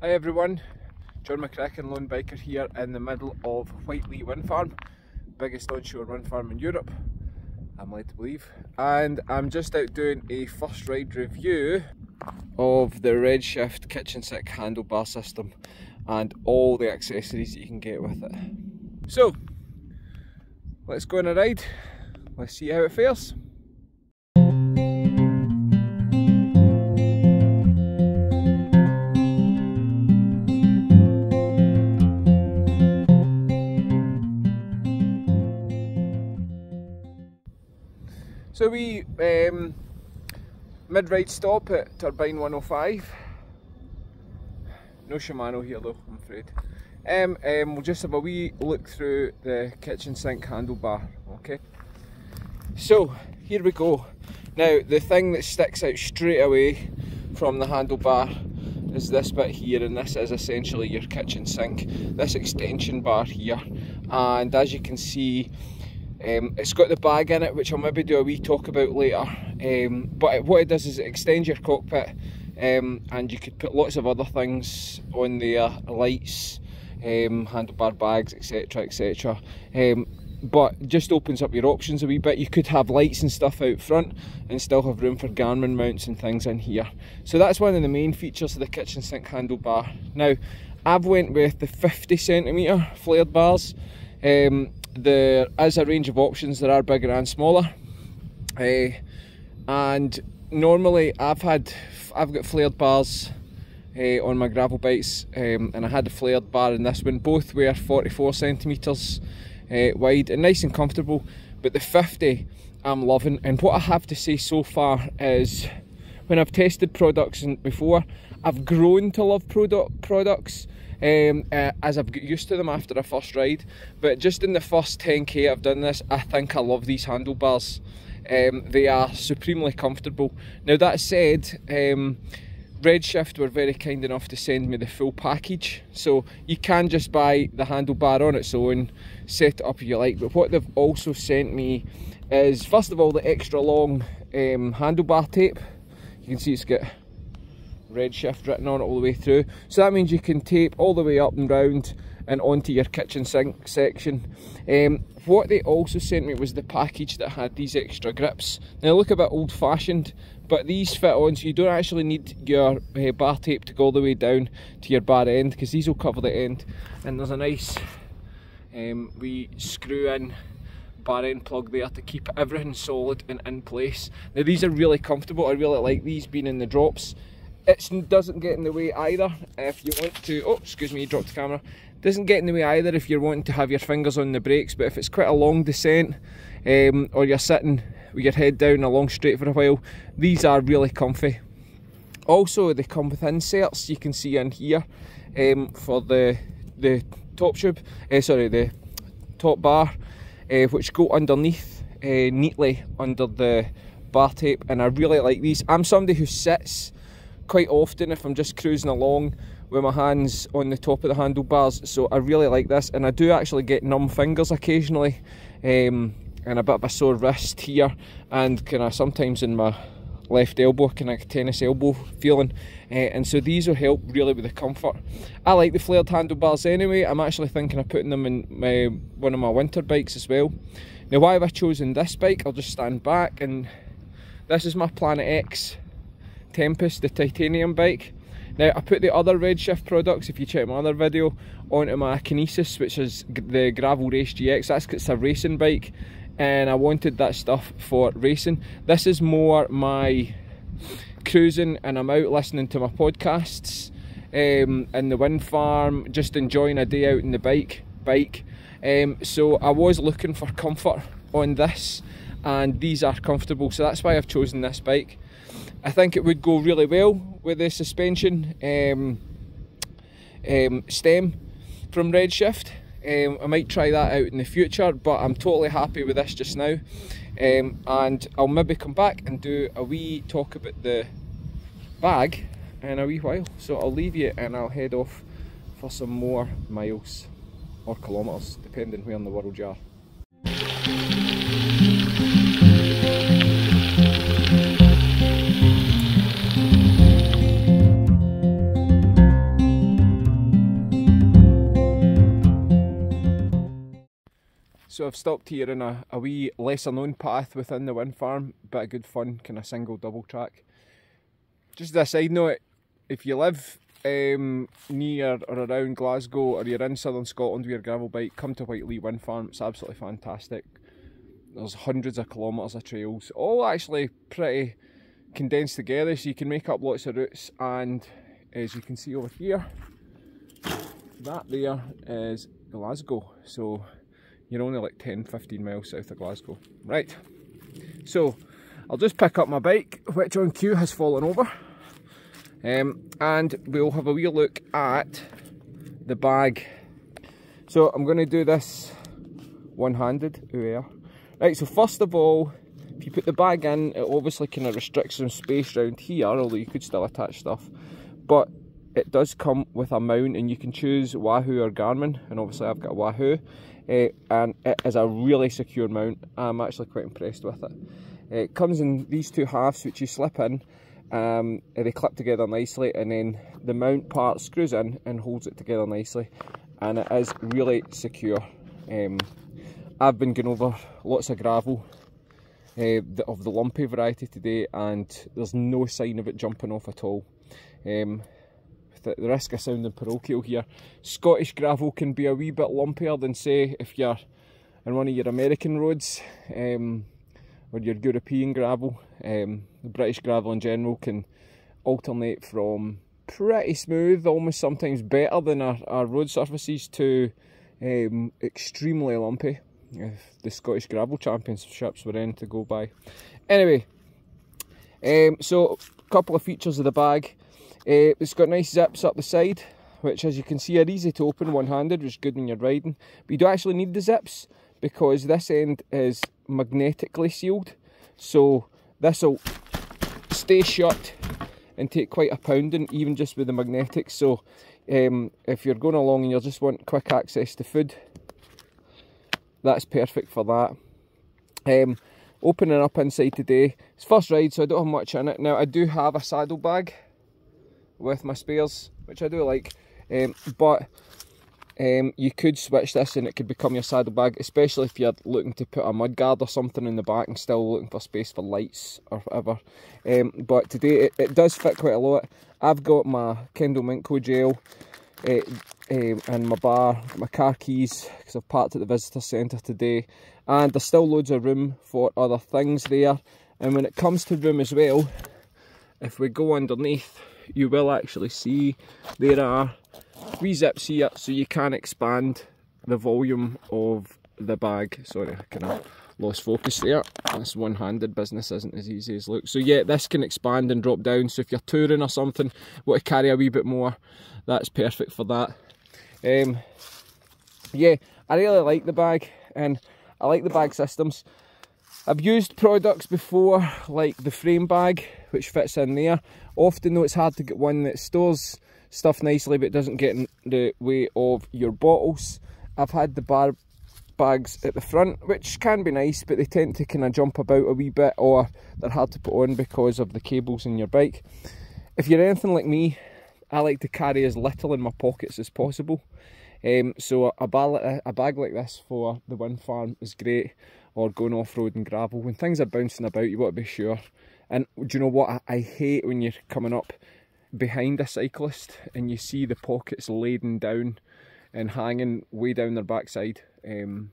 Hi everyone, John McCracken, lone biker here in the middle of Whiteley Wind Farm, biggest onshore wind farm in Europe, I'm led to believe, and I'm just out doing a first ride review of the Redshift kitchen sink handlebar system and all the accessories that you can get with it. So, let's go on a ride, let's see how it fares. So we mid-ride stop at turbine 105. No Shimano here though, I'm afraid. We'll just have a wee look through the kitchen sink handlebar, okay? So, here we go. Now, the thing that sticks out straight away from the handlebar is this bit here, and this is essentially your kitchen sink. This extension bar here, and as you can see, it's got the bag in it, which I'll maybe do a wee talk about later, but what it does is it extends your cockpit, and you could put lots of other things on there, lights, handlebar bags, etc, etc, but just opens up your options a wee bit. You could have lights and stuff out front and still have room for Garmin mounts and things in here. So that's one of the main features of the kitchen sink handlebar. Now, I've went with the 50cm flared bars. There is a range of options, there are bigger and smaller, and normally I've got flared bars on my gravel bikes, and I had a flared bar in this one. Both were 44cm wide and nice and comfortable, but the 50 I'm loving. And what I have to say so far is, when I've tested products before, I've grown to love products as I've got used to them after a first ride, but just in the first 10k I've done this, I think I love these handlebars. They are supremely comfortable. Now that said, Redshift were very kind enough to send me the full package, so you can just buy the handlebar on its own, set it up if you like, but what they've also sent me is, first of all, the extra long handlebar tape. You can see it's got Redshift written on it all the way through, so that means you can tape all the way up and round and onto your kitchen sink section. What they also sent me was the package that had these extra grips. Now, they look a bit old-fashioned, but these fit on, so you don't actually need your bar tape to go all the way down to your bar end, because these will cover the end. And there's a nice wee screw-in bar end plug there to keep everything solid and in place. Now, these are really comfortable. I really like these being in the drops. It doesn't get in the way either if you want to, oh excuse me, dropped the camera, doesn't get in the way either if you're wanting to have your fingers on the brakes, but if it's quite a long descent, or you're sitting with your head down a long straight for a while, these are really comfy. Also, they come with inserts you can see in here for the top tube, the top bar, which go underneath neatly under the bar tape, and I really like these. I'm somebody who sits quite often if I'm just cruising along with my hands on the top of the handlebars, so I really like this, and I do actually get numb fingers occasionally, and a bit of a sore wrist here, and kind of sometimes in my left elbow, kind of tennis elbow feeling, and so these will help really with the comfort. I like the flared handlebars anyway. I'm actually thinking of putting them in one of my winter bikes as well. Now, why have I chosen this bike? I'll just stand back, and this is my Planet X Tempest, the titanium bike. Now, I put the other Redshift products, if you check my other video, onto my Kinesis, which is the Gravel Race GX. It's a racing bike, and I wanted that stuff for racing. This is more my cruising, and I'm out listening to my podcasts in the wind farm, just enjoying a day out in the bike. So I was looking for comfort on this, and these are comfortable, so that's why I've chosen this bike. I think it would go really well with the suspension stem from Redshift. I might try that out in the future, but I'm totally happy with this just now. And I'll maybe come back and do a wee talk about the bag in a wee while. So I'll leave you and I'll head off for some more miles or kilometres, depending where in the world you are. So I've stopped here in a wee lesser known path within the wind farm, bit of good fun, kind of single double track. Just as a side note, if you live near or around Glasgow, or you're in southern Scotland with your gravel bike, come to Whiteley Wind Farm. It's absolutely fantastic. There's hundreds of kilometres of trails, all actually pretty condensed together, so you can make up lots of routes. And as you can see over here, that there is Glasgow, so you're only like 10-15 miles south of Glasgow. Right, so I'll just pick up my bike, which on cue has fallen over, and we'll have a wee look at the bag. So I'm going to do this one-handed. Right, so first of all, if you put the bag in, it obviously kind of restricts some space around here, although you could still attach stuff. But it does come with a mount, and you can choose Wahoo or Garmin, and obviously I've got a Wahoo, and it is a really secure mount. I'm actually quite impressed with it. It comes in these two halves, which you slip in, they clip together nicely, and then the mount part screws in and holds it together nicely, and it is really secure. I've been going over lots of gravel of the lumpy variety today, and there's no sign of it jumping off at all. With the risk of sounding parochial here, Scottish gravel can be a wee bit lumpier than, say, if you're on one of your American roads, or your European gravel. The British gravel in general can alternate from pretty smooth, almost sometimes better than our road surfaces, to extremely lumpy, if the Scottish Gravel Championships were in to go by. Anyway, so a couple of features of the bag. It's got nice zips up the side, which, as you can see, are easy to open one-handed, which is good when you're riding. But you don't actually need the zips, because this end is magnetically sealed, so this will stay shut and take quite a pounding, even just with the magnetics. So if you're going along and you just want quick access to food, that's perfect for that. Opening up inside today, it's first ride, so I don't have much in it. Now, I do have a saddlebag with my spares, which I do like, but you could switch this and it could become your saddlebag, especially if you're looking to put a mudguard or something in the back and still looking for space for lights or whatever. But today it does fit quite a lot. I've got my Kendall Minko gel and my bar, my car keys, because I've parked at the visitor centre today, and there's still loads of room for other things there. And when it comes to room as well, if we go underneath, you will actually see there are 3 zips here, so you can expand the volume of the bag. Sorry, I kind of lost focus there. This one-handed business isn't as easy as it looks. So yeah, this can expand and drop down, so if you're touring or something, want to carry a wee bit more, that's perfect for that. Yeah, I really like the bag, and I like the bag systems. I've used products before, like the frame bag, which fits in there. Often though, it's hard to get one that stores stuff nicely but doesn't get in the way of your bottles. I've had the bar bags at the front, which can be nice, but they tend to kind of jump about a wee bit, or they're hard to put on because of the cables in your bike. If you're anything like me, I like to carry as little in my pockets as possible. So a bag like this for the wind farm is great, or going off-road and gravel. When things are bouncing about, you want to be sure. And do you know what? I hate when you're coming up behind a cyclist and you see the pockets laden down and hanging way down their backside. And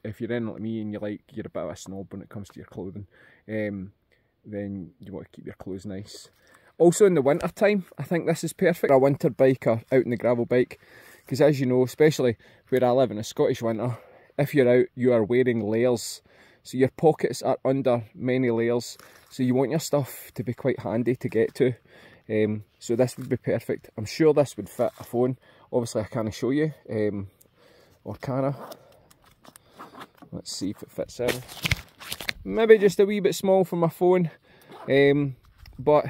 if you're in like me and you're a bit of a snob when it comes to your clothing, then you want to keep your clothes nice. Also in the winter time, I think this is perfect for a winter biker out in the gravel bike, because as you know, especially where I live in a Scottish winter, if you're out, you are wearing layers, so your pockets are under many layers, so you want your stuff to be quite handy to get to. So this would be perfect. I'm sure this would fit a phone. Obviously I can't show you, or can I? Let's see if it fits in. Maybe just a wee bit small for my phone, but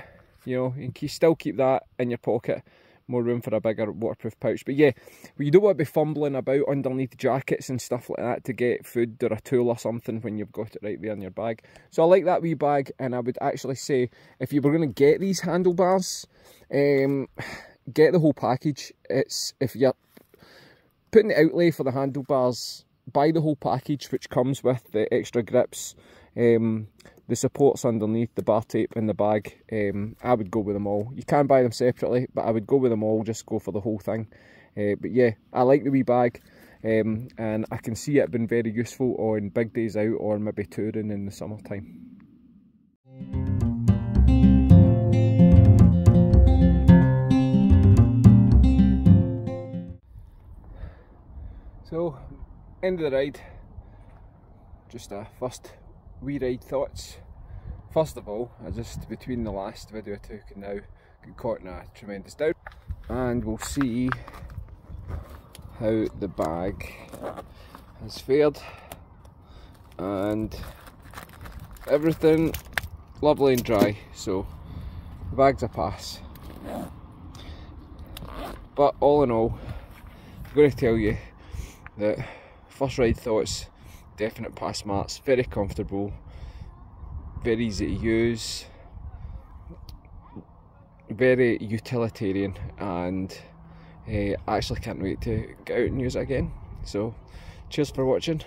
you know, you can still keep that in your pocket. More room for a bigger waterproof pouch. But yeah, you don't want to be fumbling about underneath jackets and stuff like that to get food or a tool or something when you've got it right there in your bag. So I like that wee bag, and I would actually say if you were going to get these handlebars, get the whole package. It's, if you're putting the outlay for the handlebars buy the whole package, which comes with the extra grips, the supports underneath, the bar tape in the bag. I would go with them all. You can buy them separately, but I would go with them all, just go for the whole thing. But yeah, I like the wee bag, and I can see it being very useful on big days out or maybe touring in the summertime. So, end of the ride, just a first wee ride thoughts. First of all, I just, between the last video I took and now, got caught in a tremendous down. And we'll see how the bag has fared. And everything lovely and dry, so the bag's a pass. But all in all, I'm going to tell you that first ride thoughts, definite pass marks, very comfortable, very easy to use, very utilitarian, and I actually can't wait to get out and use it again. So cheers for watching.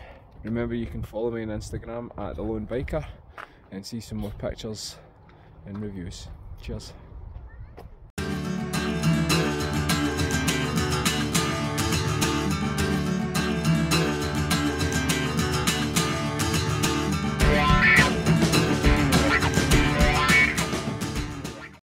Remember, you can follow me on Instagram at The Lone Biker and see some more pictures and reviews. Cheers.